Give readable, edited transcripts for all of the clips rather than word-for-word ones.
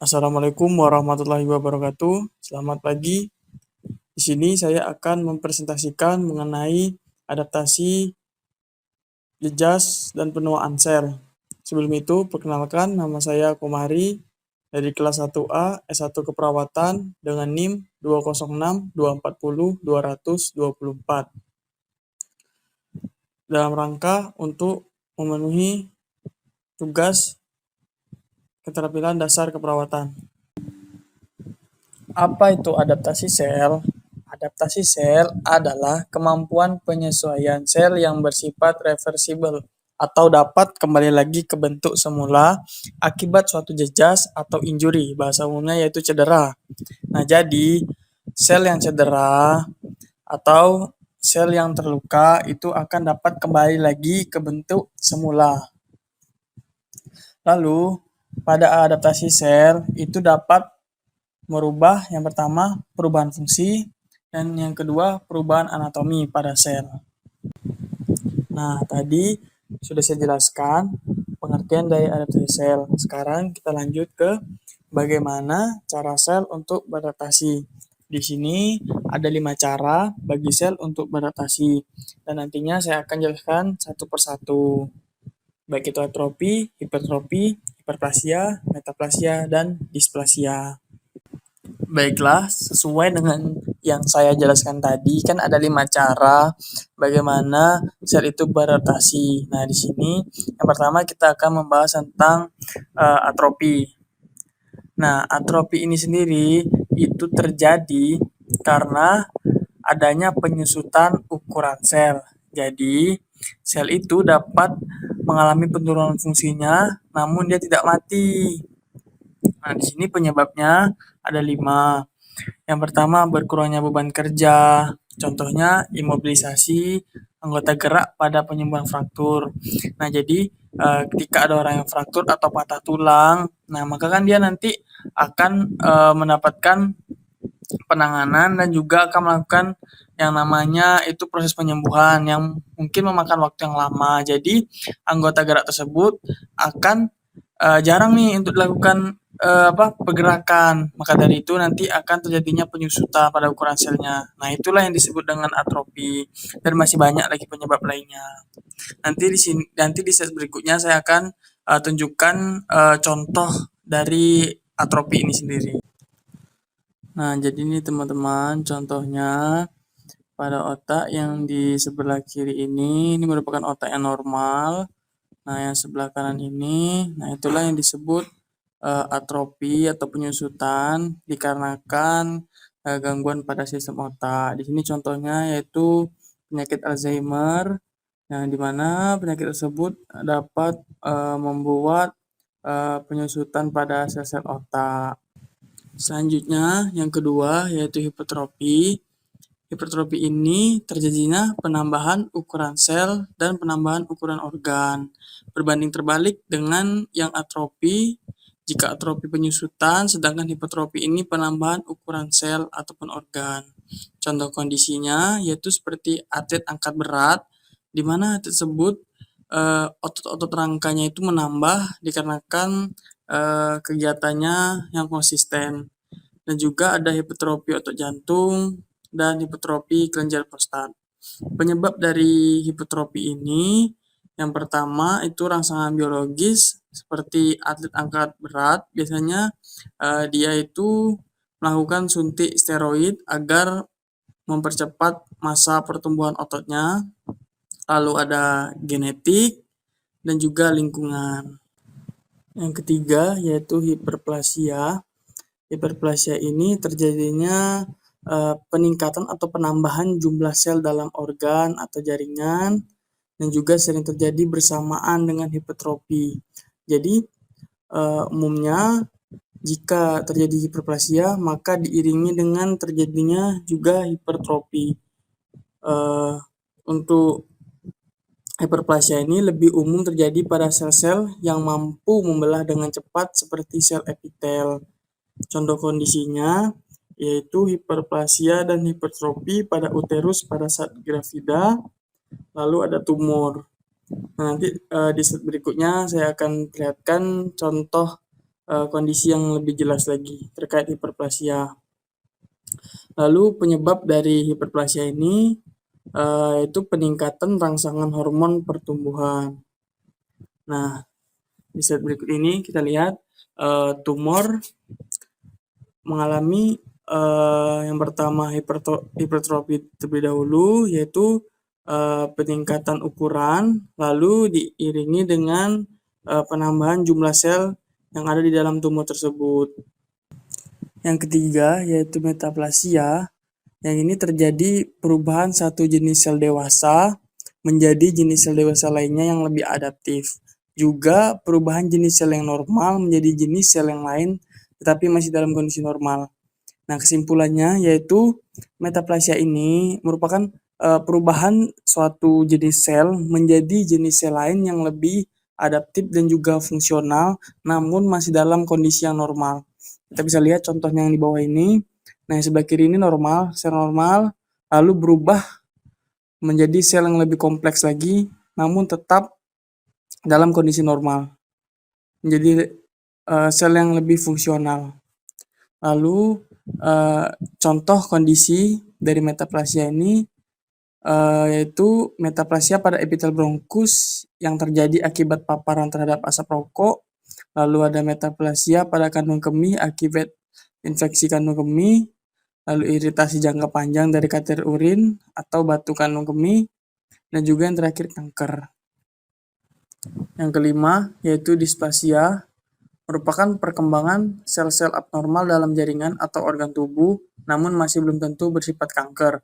Assalamualaikum warahmatullahi wabarakatuh. Selamat pagi. Di sini saya akan mempresentasikan mengenai adaptasi jejas dan penuaan sel. Sebelum itu, perkenalkan nama saya Komari dari kelas 1A S1 Keperawatan dengan NIM 206240224 dalam rangka untuk memenuhi tugas keterampilan dasar keperawatan. Apa itu adaptasi sel? Adaptasi sel adalah kemampuan penyesuaian sel yang bersifat reversibel atau dapat kembali lagi ke bentuk semula akibat suatu jejas atau injury, bahasa umumnya yaitu cedera. Nah, jadi sel yang cedera atau sel yang terluka itu akan dapat kembali lagi ke bentuk semula. Lalu, pada adaptasi sel itu dapat merubah yang pertama perubahan fungsi dan yang kedua perubahan anatomi pada sel. Nah, tadi sudah saya jelaskan pengertian dari adaptasi sel. Sekarang kita lanjut ke bagaimana cara sel untuk beradaptasi. Di sini ada 5 cara bagi sel untuk beradaptasi dan nantinya saya akan jelaskan satu persatu. Baik itu atrofi, hipertrofi, hiperplasia, metaplasia, dan displasia. Baiklah, sesuai dengan yang saya jelaskan tadi, kan ada 5 cara bagaimana sel itu beradaptasi. Nah, di sini yang pertama kita akan membahas tentang atrofi. Nah, atrofi ini sendiri itu terjadi karena adanya penyusutan ukuran sel. Jadi, sel itu dapat mengalami penurunan fungsinya, namun dia tidak mati. Nah, di sini penyebabnya ada 5. Yang pertama, berkurangnya beban kerja. Contohnya, imobilisasi anggota gerak pada penyembuhan fraktur. Nah, jadi ketika ada orang yang fraktur atau patah tulang, nah maka kan dia nanti akan mendapatkan penanganan dan juga akan melakukan yang namanya itu proses penyembuhan yang mungkin memakan waktu yang lama. Jadi, anggota gerak tersebut akan jarang nih untuk dilakukan pergerakan. Maka dari itu nanti akan terjadinya penyusutan pada ukuran selnya. Nah, itulah yang disebut dengan atrofi dan masih banyak lagi penyebab lainnya. Nanti di slide berikutnya saya akan tunjukkan contoh dari atrofi ini sendiri. Nah, jadi ini teman-teman contohnya pada otak yang di sebelah kiri ini merupakan otak yang normal. Nah, yang sebelah kanan ini, nah itulah yang disebut atrofi atau penyusutan dikarenakan gangguan pada sistem otak. Di sini contohnya yaitu penyakit Alzheimer, yang dimana penyakit tersebut dapat membuat penyusutan pada sel-sel otak. Selanjutnya, yang kedua yaitu hipertrofi. Hipertrofi ini terjadinya penambahan ukuran sel dan penambahan ukuran organ. Berbanding terbalik dengan yang atrofi, jika atrofi penyusutan, sedangkan hipertrofi ini penambahan ukuran sel ataupun organ. Contoh kondisinya yaitu seperti atlet angkat berat, di mana atlet tersebut otot-otot rangkanya itu menambah dikarenakan kegiatannya yang konsisten. Dan juga ada hipertrofi otot jantung dan hipertrofi kelenjar prostat. Penyebab dari hipertrofi ini yang pertama itu rangsangan biologis seperti atlet angkat berat, biasanya dia itu melakukan suntik steroid agar mempercepat masa pertumbuhan ototnya. Lalu ada genetik dan juga lingkungan. Yang ketiga yaitu hiperplasia. Hiperplasia ini terjadinya peningkatan atau penambahan jumlah sel dalam organ atau jaringan dan juga sering terjadi bersamaan dengan hipertrofi. Jadi umumnya jika terjadi hiperplasia maka diiringi dengan terjadinya juga hipertrofi. Untuk hiperplasia ini lebih umum terjadi pada sel-sel yang mampu membelah dengan cepat seperti sel epitel. Contoh kondisinya yaitu hiperplasia dan hipertrofi pada uterus pada saat gravida, lalu ada tumor. Nah, nanti di slide berikutnya saya akan perlihatkan contoh kondisi yang lebih jelas lagi terkait hiperplasia. Lalu penyebab dari hiperplasia ini yaitu peningkatan rangsangan hormon pertumbuhan. Nah, di slide berikut ini kita lihat tumor mengalami yang pertama hipertrofi terlebih dahulu, yaitu peningkatan ukuran, lalu diiringi dengan penambahan jumlah sel yang ada di dalam tumor tersebut. Yang ketiga yaitu metaplasia. Yang ini terjadi perubahan satu jenis sel dewasa menjadi jenis sel dewasa lainnya yang lebih adaptif. Juga perubahan jenis sel yang normal menjadi jenis sel yang lain tetapi masih dalam kondisi normal. Nah, kesimpulannya yaitu metaplasia ini merupakan perubahan suatu jenis sel menjadi jenis sel lain yang lebih adaptif dan juga fungsional namun masih dalam kondisi yang normal. Kita bisa lihat contohnya yang di bawah ini. Nah, yang sebelah kiri ini normal, sel normal, lalu berubah menjadi sel yang lebih kompleks lagi, namun tetap dalam kondisi normal. Menjadi sel yang lebih fungsional. Lalu, contoh kondisi dari metaplasia ini yaitu metaplasia pada epitel bronkus yang terjadi akibat paparan terhadap asap rokok. Lalu ada metaplasia pada kandung kemih akibat infeksi kandung kemih, lalu iritasi jangka panjang dari kateter urin atau batu kandung kemih, dan juga yang terakhir kanker. Yang kelima yaitu displasia, merupakan perkembangan sel-sel abnormal dalam jaringan atau organ tubuh, namun masih belum tentu bersifat kanker.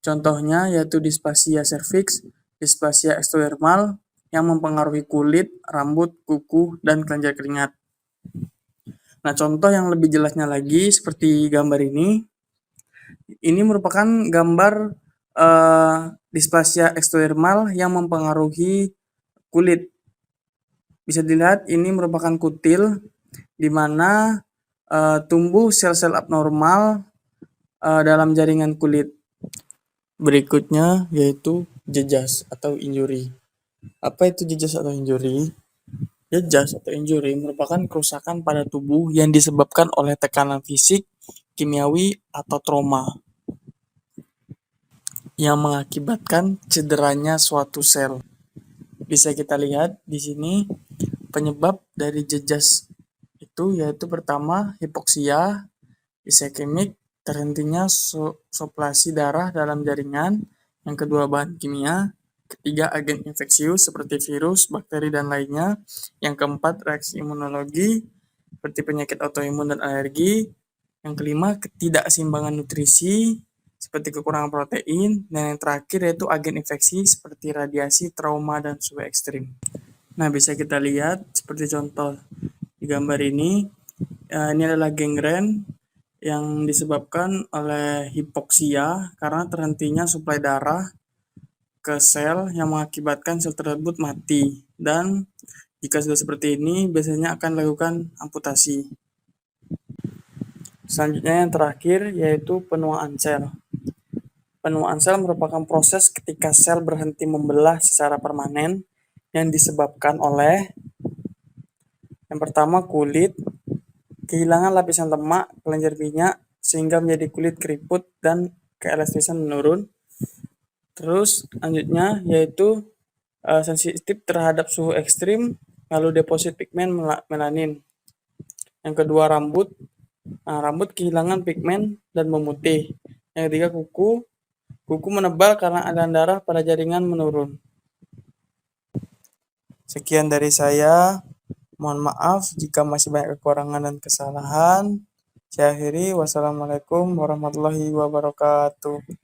Contohnya yaitu displasia serviks, displasia ektodermal yang mempengaruhi kulit, rambut, kuku, dan kelenjar keringat. Nah, contoh yang lebih jelasnya lagi seperti gambar ini merupakan gambar displasia ektodermal yang mempengaruhi kulit. Bisa dilihat ini merupakan kutil di mana tumbuh sel-sel abnormal dalam jaringan kulit. Berikutnya yaitu jejas atau injury. Apa itu jejas atau injury? Jejas atau injury merupakan kerusakan pada tubuh yang disebabkan oleh tekanan fisik, kimiawi, atau trauma yang mengakibatkan cederanya suatu sel. Bisa kita lihat di sini penyebab dari jejas itu yaitu pertama hipoksia, iskemik, terhentinya soplasi darah dalam jaringan, yang kedua bahan kimia, ketiga agen infeksius seperti virus, bakteri, dan lainnya, yang keempat reaksi imunologi seperti penyakit autoimun dan alergi, yang kelima ketidakseimbangan nutrisi seperti kekurangan protein, dan yang terakhir yaitu agen infeksi seperti radiasi, trauma, dan suhu ekstrim. Nah, bisa kita lihat seperti contoh di gambar ini adalah gangren yang disebabkan oleh hipoksia karena terhentinya suplai darah ke sel yang mengakibatkan sel tersebut mati, dan jika sudah seperti ini biasanya akan dilakukan amputasi. Selanjutnya yang terakhir yaitu penuaan sel. Penuaan sel merupakan proses ketika sel berhenti membelah secara permanen yang disebabkan oleh yang pertama kulit, kehilangan lapisan lemak, kelenjar minyak, sehingga menjadi kulit keriput dan keelastisan menurun. Terus selanjutnya yaitu sensitif terhadap suhu ekstrim, lalu deposit pigmen melanin. Yang kedua rambut, rambut kehilangan pigmen dan memutih. Yang ketiga kuku menebal karena aliran darah pada jaringan menurun. Sekian dari saya. Mohon maaf jika masih banyak kekurangan dan kesalahan. Saya akhiri. Wassalamualaikum warahmatullahi wabarakatuh.